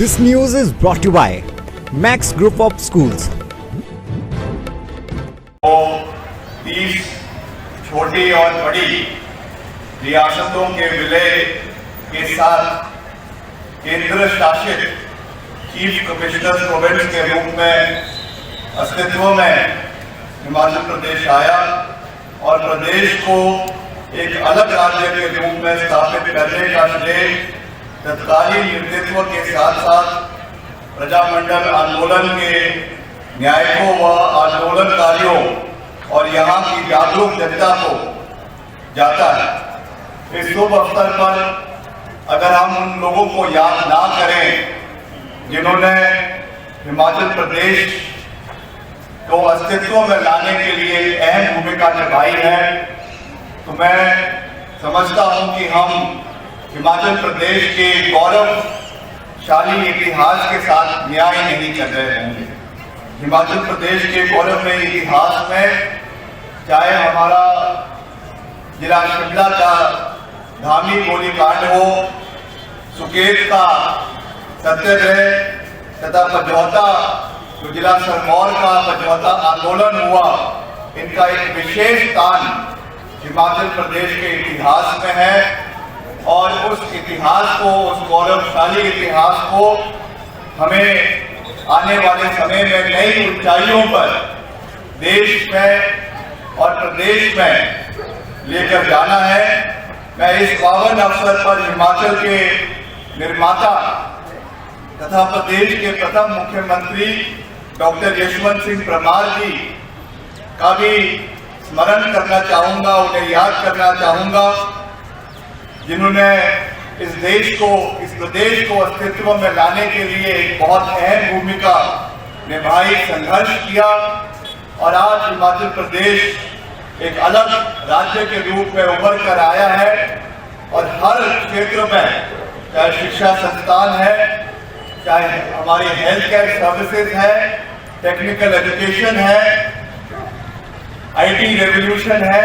This news is brought to you by Max Group of Schools. 30 छोटी और बड़ी रियासतों के विलय के साथ केंद्र शासित चीफ कमिश्नर प्रोविंस के रूप में अस्तित्व में हिमाचल प्रदेश आया और प्रदेश को एक अलग राज्य के रूप में स्थापित करने का श्रेय तत्कालीन नेतृत्व के साथ साथ प्रजामंडल आंदोलन के न्यायिकों व आंदोलनकारियों और यहाँ की जागरूक जनता को जाता है। इस शुभ अवसर पर अगर हम उन लोगों को याद ना करें जिन्होंने हिमाचल प्रदेश को अस्तित्व में लाने के लिए अहम भूमिका निभाई है, तो मैं समझता हूं कि हम हिमाचल प्रदेश के गौरवशाली इतिहास के साथ न्याय नहीं कर रहे होंगे। हिमाचल प्रदेश के गौरवमय इतिहास में चाहे हमारा जिला शिमला का धामी गोलीकांड हो, सुकेत का सत्याग्रह तथा पचौता जो जिला सिरमौर का पचौता आंदोलन हुआ, इनका एक विशेष स्थान हिमाचल प्रदेश के इतिहास में है और उस इतिहास को, उस गौरवशाली इतिहास को हमें आने वाले समय में नई ऊंचाइयों पर देश में और प्रदेश में लेकर जाना है। मैं इस पावन अवसर पर हिमाचल के निर्माता तथा प्रदेश के प्रथम मुख्यमंत्री डॉक्टर यशवंत सिंह परमार जी का भी स्मरण करना चाहूँगा, उन्हें याद करना चाहूँगा, जिन्होंने इस देश को, इस प्रदेश को अस्तित्व में लाने के लिए बहुत अहम भूमिका निभाई, संघर्ष किया और आज हिमाचल प्रदेश एक अलग राज्य के रूप में उभर कर आया है और हर क्षेत्र में, चाहे शिक्षा संस्थान है, चाहे हमारी हेल्थ केयर सर्विसेज है, टेक्निकल एजुकेशन है, IT रेवोल्यूशन है,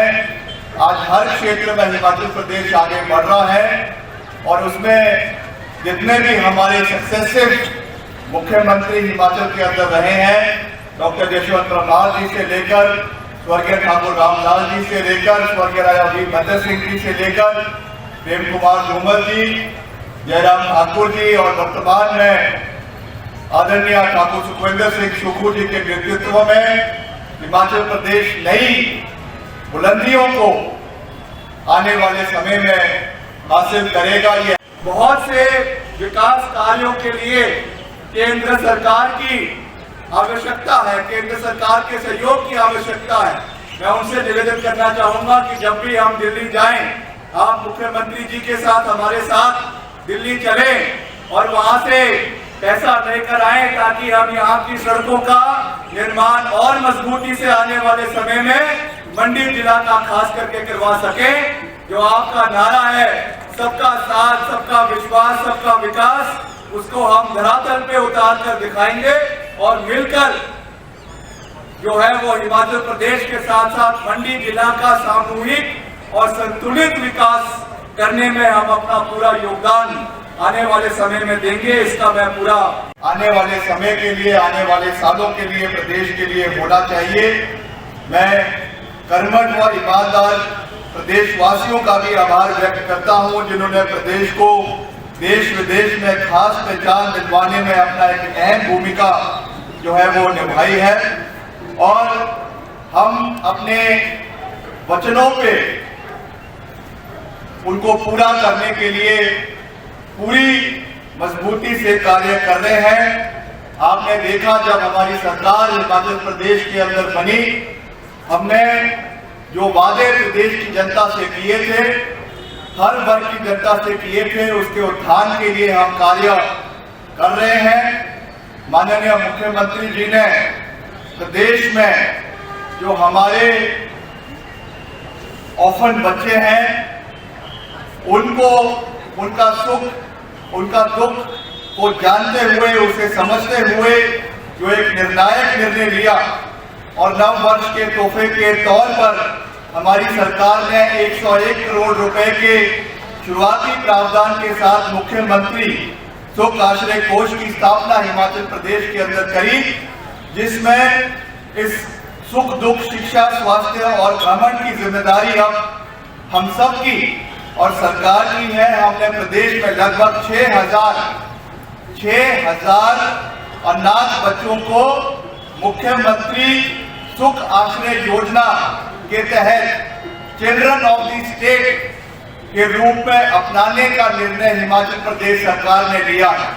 आज हर क्षेत्र में हिमाचल प्रदेश आगे बढ़ रहा है और उसमें जितने भी हमारे सक्सेसिव मुख्यमंत्री हिमाचल के अंदर रहे हैं, डॉक्टर यशवंत परमार जी से लेकर स्वर्गीय ठाकुर रामलाल जी से लेकर स्वर्गीय राजा वीरभद्र सिंह जी से लेकर प्रेम कुमार धूमल जी, जयराम ठाकुर जी और वर्तमान में आदरणीय ठाकुर सुखविंदर सिंह सुक्खू जी के नेतृत्व में हिमाचल प्रदेश नई बुलंदियों को आने वाले समय में हासिल करेगा। ये बहुत से विकास कार्यों के लिए केंद्र सरकार की आवश्यकता है, केंद्र सरकार के सहयोग की आवश्यकता है। मैं उनसे निवेदन करना चाहूंगा कि जब भी हम दिल्ली जाएं, आप मुख्यमंत्री जी के साथ हमारे साथ दिल्ली चलें और वहां से पैसा लेकर आए ताकि हम यहाँ की सड़कों का निर्माण और मजबूती से आने वाले समय में मंडी जिला का खास करके करवा सके। जो आपका नारा है सबका साथ, सबका विश्वास, सबका विकास, उसको हम धरातल पे उतार कर दिखाएंगे और मिलकर जो है वो हिमाचल प्रदेश के साथ साथ मंडी जिला का सामूहिक और संतुलित विकास करने में हम अपना पूरा योगदान आने वाले समय में देंगे। इसका मैं पूरा आने वाले समय के लिए, आने वाले सालों के लिए प्रदेश के लिए होना चाहिए। मैं कर्मठ और ईमानदार प्रदेशवासियों का भी आभार व्यक्त करता हूं जिन्होंने प्रदेश को देश विदेश में खास पहचान दिलवाने में अपना एक अहम भूमिका जो है वो निभाई है और हम अपने वचनों पे उनको पूरा करने के लिए पूरी मजबूती से कार्य कर रहे हैं। आपने देखा जब हमारी सरकार हिमाचल प्रदेश के अंदर बनी, हमने जो वादे प्रदेश की जनता से किए थे, हर वर्ग की जनता से किए थे, उसके उत्थान के लिए हम कार्य कर रहे हैं। माननीय मुख्यमंत्री जी ने प्रदेश में जो हमारे ऑर्फन बच्चे हैं उनको, उनका सुख, उनका दुख को जानते हुए, उसे समझते हुए जो एक निर्णायक निर्णय लिया और नव वर्ष के तोहफे के तौर पर हमारी सरकार ने 101 करोड़ रुपए के शुरुआती प्रावधान के साथ मुख्यमंत्री सुख आश्रय कोष की स्थापना हिमाचल प्रदेश के अंदर करी, जिसमें इस सुख दुख शिक्षा स्वास्थ्य और भ्रमण की जिम्मेदारी अब हम सब की और सरकार की है। हमने प्रदेश में लगभग 6,000 अनाथ बच्चों को मुख्यमंत्री सुख आश्रय योजना के तहत चिल्ड्रन ऑफ द स्टेट के रूप में अपनाने का निर्णय हिमाचल प्रदेश सरकार ने लिया है,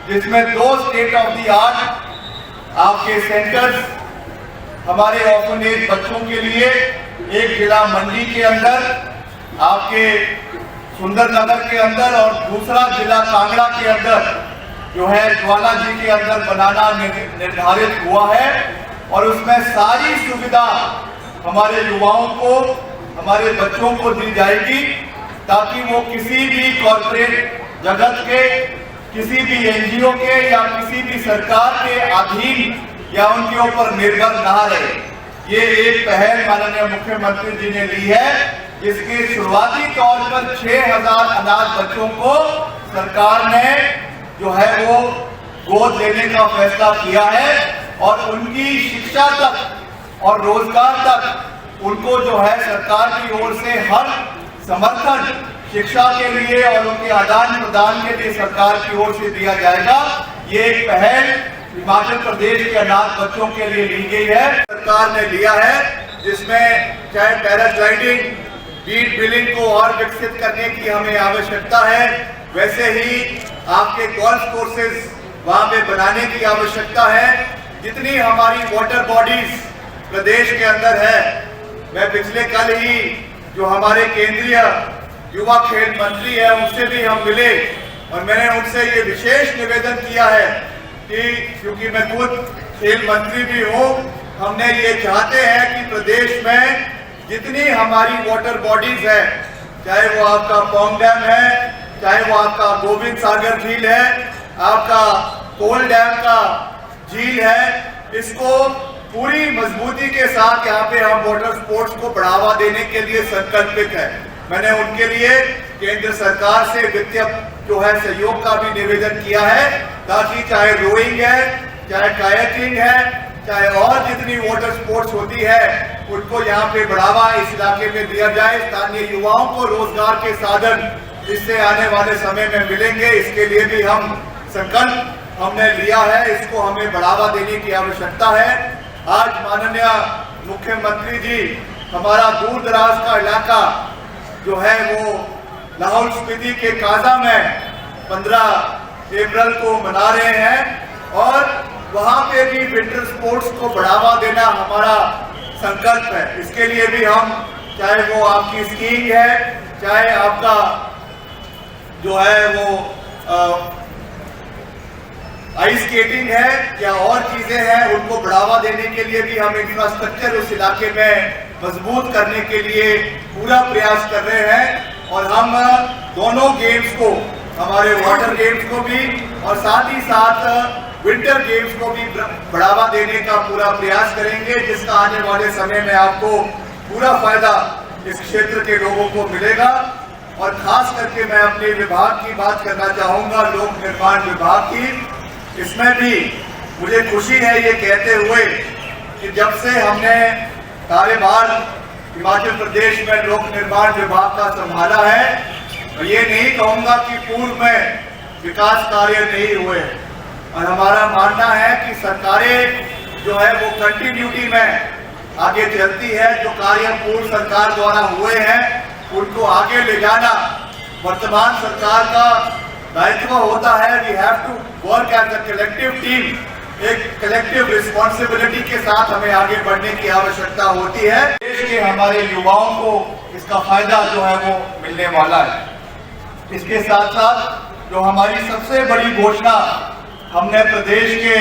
जिसमें 2 स्टेट ऑफ द आर्ट आपके सेंटर्स हमारे ऑर्फनेज बच्चों के लिए, एक जिला मंडी के अंदर आपके सुंदरनगर के अंदर और दूसरा जिला कांगड़ा के अंदर जो है ज्वाला जी के अंदर बनाना निर्धारित हुआ है। और उसमें सारी सुविधा हमारे युवाओं को, हमारे बच्चों को दी जाएगी, ताकि वो किसी भी कॉर्पोरेट जगत के, किसी भी एनजीओ के या किसी भी सरकार के अधीन या उनके ऊपर निर्भर ना रहे। ये एक पहल माननीय मुख्यमंत्री जी ने ली है, जिसके शुरुआती तौर पर 6,000 अनाथ बच्चों को सरकार ने जो है वो गोद लेने का फैसला किया है और उनकी शिक्षा तक और रोजगार तक उनको जो है सरकार की ओर से हर समर्थन शिक्षा के लिए और उनके आदान प्रदान के लिए सरकार की ओर से दिया जाएगा। ये एक पहल हिमाचल प्रदेश के अनाथ बच्चों के लिए ली गई है, सरकार ने लिया है, जिसमें चाहे पैराग्लाइडिंग, बीट बिलिंग को और विकसित करने की हमें आवश्यकता है, वैसे ही आपके गोल्फ कोर्सेज वहां पे बनाने की आवश्यकता है। जितनी हमारी वाटर बॉडीज प्रदेश के अंदर है, मैं पिछले कल ही जो हमारे केंद्रीय युवा खेल मंत्री है उनसे भी हम मिले और मैंने उनसे ये विशेष निवेदन किया है कि क्योंकि मैं खुद खेल मंत्री भी हूँ, हमने ये चाहते हैं कि प्रदेश में जितनी हमारी वाटर बॉडीज है, चाहे वो आपका पौंग डैम है, चाहे वो आपका गोविंद सागर झील है, आपका कोल डैम का झील है, इसको पूरी मजबूती के साथ यहाँ पे हम वाटर स्पोर्ट्स को बढ़ावा देने के लिए संकल्पित है। मैंने उनके लिए केंद्र सरकार से वित्तीय जो है सहयोग का भी निवेदन किया है, ताकि चाहे रोइंग है, चाहे कायाकिंग है, चाहे और जितनी वाटर स्पोर्ट्स होती है उनको यहाँ पे बढ़ावा इस इलाके में दिया जाए। स्थानीय युवाओं को रोजगार के साधन इससे आने वाले समय में मिलेंगे, इसके लिए भी हम संकल्प हमने लिया है, इसको हमें बढ़ावा देने की आवश्यकता है। आज माननीय मुख्यमंत्री जी हमारा दूर दराज का इलाका जो है वो लाहौल स्पीति के काजा में 15 अप्रैल को मना रहे हैं और वहां पे भी विंटर स्पोर्ट्स को बढ़ावा देना हमारा संकल्प है। इसके लिए भी हम, चाहे वो आपकी स्कीइंग है, चाहे आपका जो है वो आइस स्केटिंग है या और चीजें हैं, उनको बढ़ावा देने के लिए भी हम इंफ्रास्ट्रक्चर उस इलाके में मजबूत करने के लिए पूरा प्रयास कर रहे हैं। और हम दोनों गेम्स को, हमारे वाटर गेम्स को भी और साथ ही साथ विंटर गेम्स को भी बढ़ावा देने का पूरा प्रयास करेंगे, जिसका आने वाले समय में आपको पूरा फायदा इस क्षेत्र के लोगों को मिलेगा। और खास करके मैं अपने विभाग की बात करना चाहूंगा, लोक निर्माण विभाग की। इसमें भी मुझे खुशी है ये कहते हुए कि जब से हमने कार्यभार हिमाचल प्रदेश में लोक निर्माण विभाग का संभाला है, और ये नहीं कहूँगा कि पूर्व में विकास कार्य नहीं हुए, और हमारा मानना है कि सरकारें जो है वो कंटिन्यूटी में आगे चलती है। जो कार्य पूर्व सरकार द्वारा हुए हैं उनको आगे ले जाना वर्तमान सरकार का दायित्व होता है। We have to work as a collective team, एक कलेक्टिव रिस्पॉन्सिबिलिटी के साथ हमें आगे बढ़ने की आवश्यकता होती है। देश के हमारे युवाओं को इसका फायदा जो है वो मिलने वाला है। इसके साथ साथ जो हमारी सबसे बड़ी घोषणा हमने प्रदेश के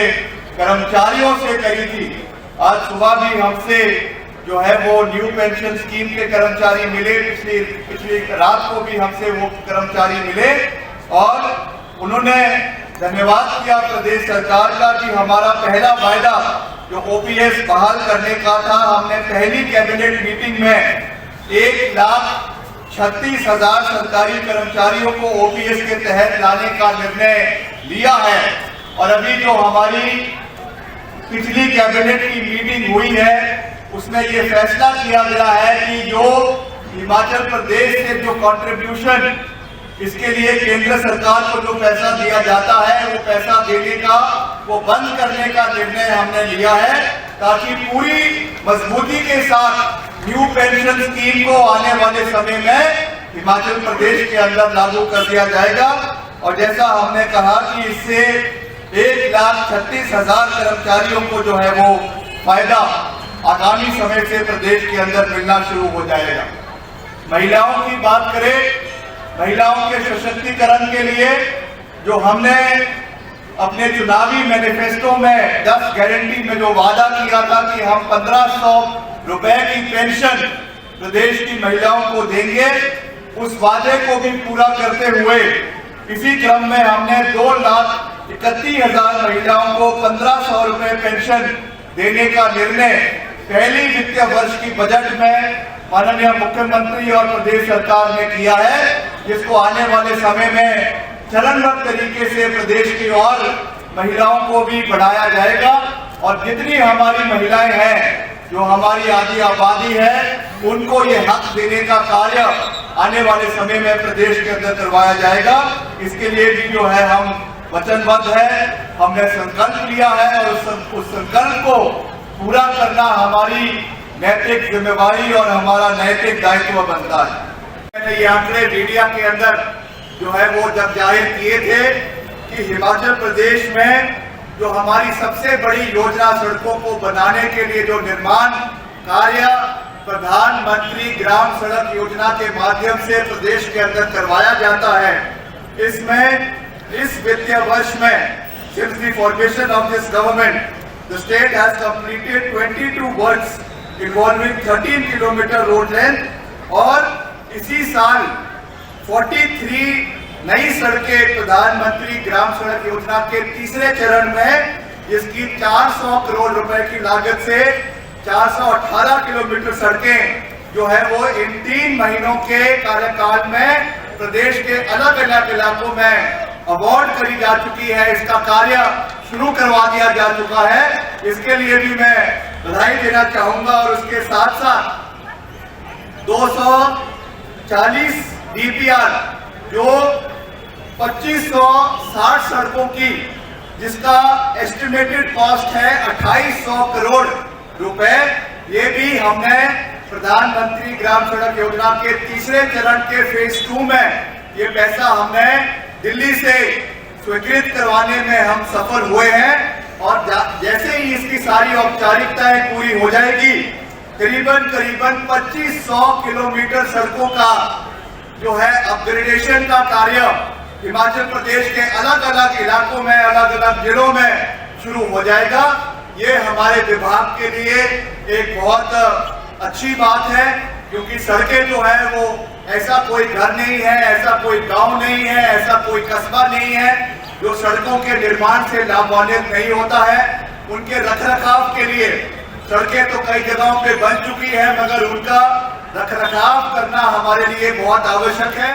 कर्मचारियों से करी थी, आज सुबह भी हमसे जो है वो न्यू पेंशन स्कीम के कर्मचारी मिले, पिछली रात को भी हमसे वो कर्मचारी मिले और उन्होंने धन्यवाद किया प्रदेश सरकार का कि हमारा पहला वायदा जो ओपीएस बहाल करने का था, हमने पहली कैबिनेट मीटिंग में 1 लाख 36,000 सरकारी कर्मचारियों को ओपीएस के तहत लाने का निर्णय लिया है। और अभी जो हमारी पिछली कैबिनेट की मीटिंग हुई है उसमें ये फैसला किया गया है कि जो हिमाचल प्रदेश से जो कंट्रीब्यूशन इसके लिए केंद्र सरकार को जो पैसा दिया जाता है वो पैसा देने का वो बंद करने का निर्णय हमने लिया है, ताकि पूरी मजबूती के साथ न्यू पेंशन स्कीम को आने वाले समय में हिमाचल प्रदेश के अंदर लागू कर दिया जाएगा। और जैसा हमने कहा कि इससे 1,36,000 कर्मचारियों को जो है वो फायदा आगामी समय से प्रदेश के अंदर मिलना शुरू हो जाएगा। महिलाओं की बात करें, महिलाओं के सशक्तिकरण के लिए जो हमने अपने चुनावी मैनिफेस्टो में 10 गारंटी में जो वादा किया था कि हम 1,500 रुपए की पेंशन प्रदेश की महिलाओं को देंगे, उस वादे को भी पूरा करते हुए इसी क्रम में हमने 2,31,000 महिलाओं को 1,500 रुपए पेंशन देने का निर्णय पहली वित्तीय वर्ष की बजट में माननीय मुख्यमंत्री और प्रदेश सरकार ने किया है, जिसको आने वाले समय में चरणबद्ध तरीके से प्रदेश की और महिलाओं को भी बढ़ाया जाएगा। और जितनी हमारी महिलाएं हैं, जो हमारी आधी आबादी है, उनको ये हक देने का कार्य आने वाले समय में प्रदेश के अंदर करवाया जाएगा। इसके लिए भी जो है हम वचनबद्ध है, हमने संकल्प लिया है और उस संकल्प को पूरा करना हमारी नैतिक जिम्मेवारी और हमारा नैतिक दायित्व बनता है। मैंने ये आंकड़े मीडिया के अंदर जो है वो जब जाहिर किए थे कि हिमाचल प्रदेश में जो हमारी सबसे बड़ी योजना सड़कों को बनाने के लिए जो निर्माण कार्य प्रधानमंत्री ग्राम सड़क योजना के माध्यम से प्रदेश के अंदर करवाया जाता है, इसमें इस वित्तीय वर्ष में since the formation of this government, the state has completed 22 works involving 13 kilometre road length और इसी साल 43 नई सड़कें प्रधानमंत्री ग्राम सड़क योजना के तीसरे चरण में, जिसकी 400 करोड़ रुपए की लागत से 418 किलोमीटर सड़कें जो है वो इन 3 महीनों के कार्यकाल में प्रदेश के अलग अलग इलाकों में अवार्ड करी जा चुकी है। इसका कार्य शुरू करवा दिया जा चुका है। इसके लिए भी मैं बधाई देना चाहूंगा। और उसके साथ साथ 240 डीपीआर जो 2560 सड़कों की, जिसका एस्टिमेटेड कॉस्ट है 2800 करोड़ रुपए, ये भी हमने प्रधानमंत्री ग्राम सड़क योजना के तीसरे चरण के फेज 2 में ये पैसा हमने दिल्ली से स्वीकृत करवाने में हम सफल हुए हैं। और जैसे ही इसकी सारी औपचारिकताएं पूरी हो जाएगी, करीबन 2500 किलोमीटर सड़कों का जो है अपग्रेडेशन का कार्य हिमाचल प्रदेश के अलग अलग इलाकों में, अलग अलग जिलों में शुरू हो जाएगा। ये हमारे विभाग के लिए एक बहुत अच्छी बात है, क्योंकि सड़कें जो है वो ऐसा कोई घर नहीं है, ऐसा कोई गांव नहीं है, ऐसा कोई कस्बा नहीं है जो सड़कों के निर्माण से लाभान्वित नहीं होता है। उनके रखरखाव के लिए सड़कें तो कई जगहों पे बन चुकी है, मगर उनका रखरखाव करना हमारे लिए बहुत आवश्यक है।